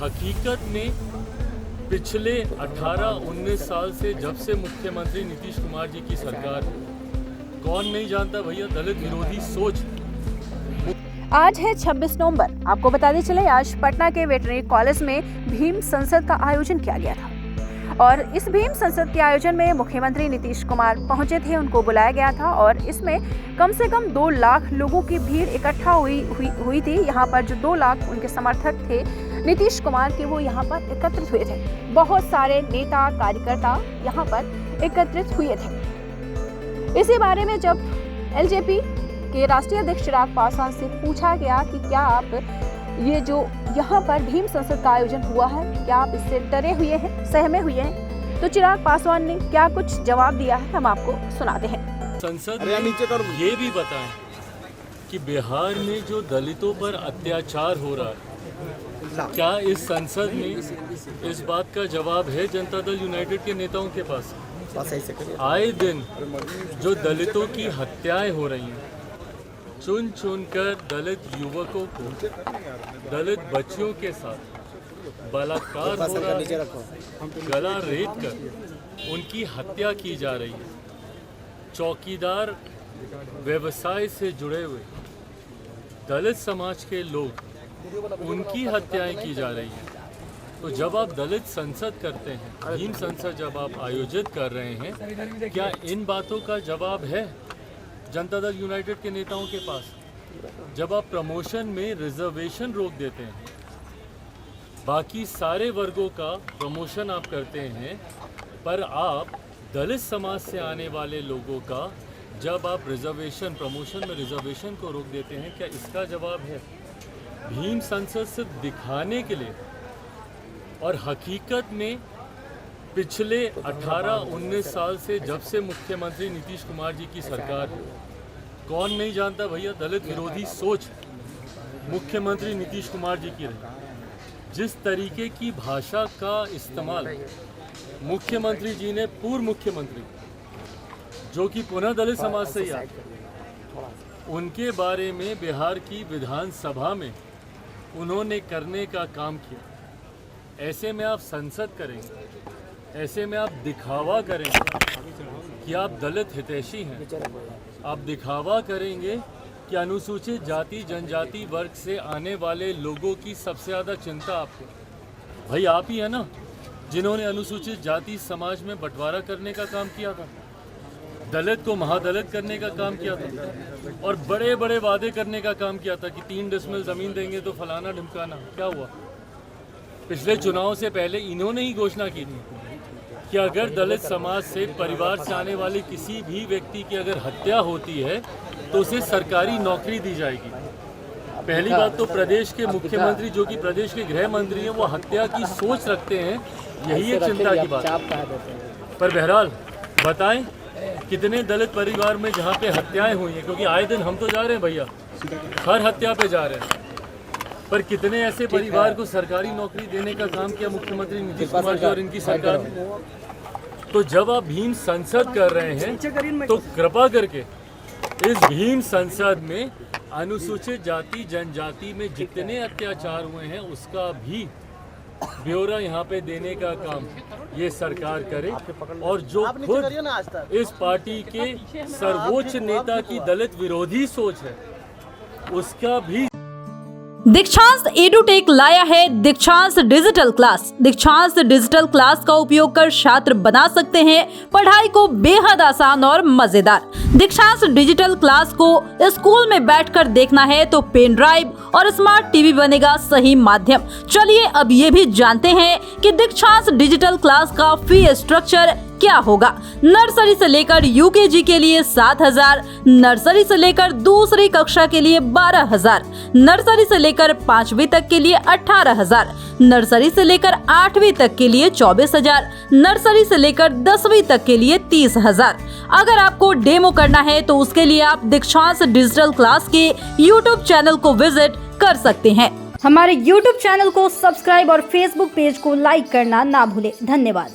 हकीकत में पिछले 18-19 साल से जब से मुख्यमंत्री नीतीश कुमार जी की सरकार, कौन नहीं जानता भैया दलित विरोधी सोच। आज है 26 नवंबर। आपको बताते चले आज पटना के वेटरनरी कॉलेज में भीम संसद का आयोजन किया गया था और इस भीम संसद के आयोजन में मुख्यमंत्री नीतीश कुमार पहुंचे थे। उनको बुलाया गया था और इसमें कम से कम 2 लाख लोगों की भीड़ इकट्ठा हुई थी। यहाँ पर जो 2 लाख उनके समर्थक थे नीतीश कुमार के, वो यहाँ पर एकत्रित हुए थे। बहुत सारे नेता कार्यकर्ता यहाँ पर एकत्रित हुए थे। इसी बारे में जब एलजेपी के राष्ट्रीय अध्यक्ष चिराग पासवान से पूछा गया कि क्या आप ये जो यहाँ पर भीम संसद का आयोजन हुआ है, क्या आप इससे डरे हुए हैं, सहमे हुए हैं, तो चिराग पासवान ने क्या कुछ जवाब दिया है, हम आपको सुनाते हैं। संसद में ये भी बताएं कि बिहार में जो दलितों पर अत्याचार हो रहा है, क्या इस संसद में इस बात का जवाब है जनता दल यूनाइटेड के नेताओं के पास? आए दिन जो दलितों की हत्याएं हो रही हैं, चुन चुनकर दलित युवकों को, दलित बच्चियों के साथ बलात्कार हो रहा है, गला रेत कर उनकी हत्या की जा रही है। चौकीदार व्यवसाय से जुड़े हुए दलित समाज के लोग, उनकी हत्याएं की जा रही हैं। तो जब आप दलित संसद करते हैं, भीम संसद जब आप आयोजित कर रहे हैं, क्या इन बातों का जवाब है जनता दल यूनाइटेड के नेताओं के पास? जब आप प्रमोशन में रिजर्वेशन रोक देते हैं, बाकी सारे वर्गों का प्रमोशन आप करते हैं, पर आप दलित समाज से आने वाले लोगों का जब आप रिजर्वेशन, प्रमोशन में रिजर्वेशन को रोक देते हैं, क्या इसका जवाब है? भीम संसद से दिखाने के लिए, और हकीकत में पिछले 18-19 साल से जब से मुख्यमंत्री नीतीश कुमार जी की सरकार, कौन नहीं जानता भैया दलित विरोधी सोच मुख्यमंत्री नीतीश कुमार जी की रही। जिस तरीके की भाषा का इस्तेमाल मुख्यमंत्री जी ने, पूर्व मुख्यमंत्री जो कि पुनः दलित समाज से ही आए, उनके बारे में बिहार की विधानसभा में उन्होंने करने का काम किया। ऐसे में आप संसद करेंगे, ऐसे में आप दिखावा करेंगे कि आप दलित हितैषी हैं, आप दिखावा करेंगे कि अनुसूचित जाति जनजाति वर्ग से आने वाले लोगों की सबसे ज़्यादा चिंता आपको, भाई आप ही है ना जिन्होंने अनुसूचित जाति समाज में बंटवारा करने का काम किया था, दलित को महादलित करने का काम किया था और बड़े बड़े वादे करने का काम किया था कि 3 डिसमिल ज़मीन देंगे तो फलाना ढिमकाना। क्या हुआ? पिछले चुनाव से पहले इन्होंने ही घोषणा की थी कि अगर दलित समाज से, परिवार से आने वाले किसी भी व्यक्ति की अगर हत्या होती है तो उसे सरकारी नौकरी दी जाएगी। पहली बात तो प्रदेश के मुख्यमंत्री, जो कि प्रदेश के गृह मंत्री हैं, वो हत्या की सोच रखते हैं, यही एक चिंता की बात है। पर बहरहाल बताएं कितने दलित परिवार में जहाँ पे हत्याएं हुई हैं, क्योंकि आए दिन हम तो जा रहे हैं भैया, हर हत्या पे जा रहे हैं, पर कितने ऐसे परिवार को सरकारी नौकरी देने का काम किया मुख्यमंत्री नीतीश कुमार जी और इनकी सरकार ने? तो जब आप भीम संसद कर रहे हैं तो कृपा करके इस भीम संसद में अनुसूचित जाति जनजाति में जितने अत्याचार हुए हैं उसका भी ब्यौरा यहाँ पे देने का काम ये सरकार करे, और जो खुद इस पार्टी के सर्वोच्च नेता की दलित विरोधी सोच है उसका भी। दीक्षांत एडुटेक लाया है दीक्षांत डिजिटल क्लास। दीक्षांत डिजिटल क्लास का उपयोग कर छात्र बना सकते हैं पढ़ाई को बेहद आसान और मजेदार। दीक्षांत डिजिटल क्लास को स्कूल में बैठकर देखना है तो पेन ड्राइव और स्मार्ट टीवी बनेगा सही माध्यम। चलिए अब ये भी जानते हैं कि दीक्षांत डिजिटल क्लास का फी स्ट्रक्चर क्या होगा। नर्सरी से लेकर यूकेजी के लिए 7,000, नर्सरी से लेकर दूसरी कक्षा के लिए 12,000, नर्सरी से लेकर 5वीं तक के लिए 18,000, नर्सरी से लेकर 8वीं तक के लिए 24,000, नर्सरी से लेकर 10वीं तक के लिए 30,000। अगर आपको डेमो करना है तो उसके लिए आप दीक्षांत डिजिटल क्लास के YouTube चैनल को विजिट कर सकते हैं। हमारे YouTube चैनल को सब्सक्राइब और Facebook पेज को लाइक करना ना भूलें। धन्यवाद।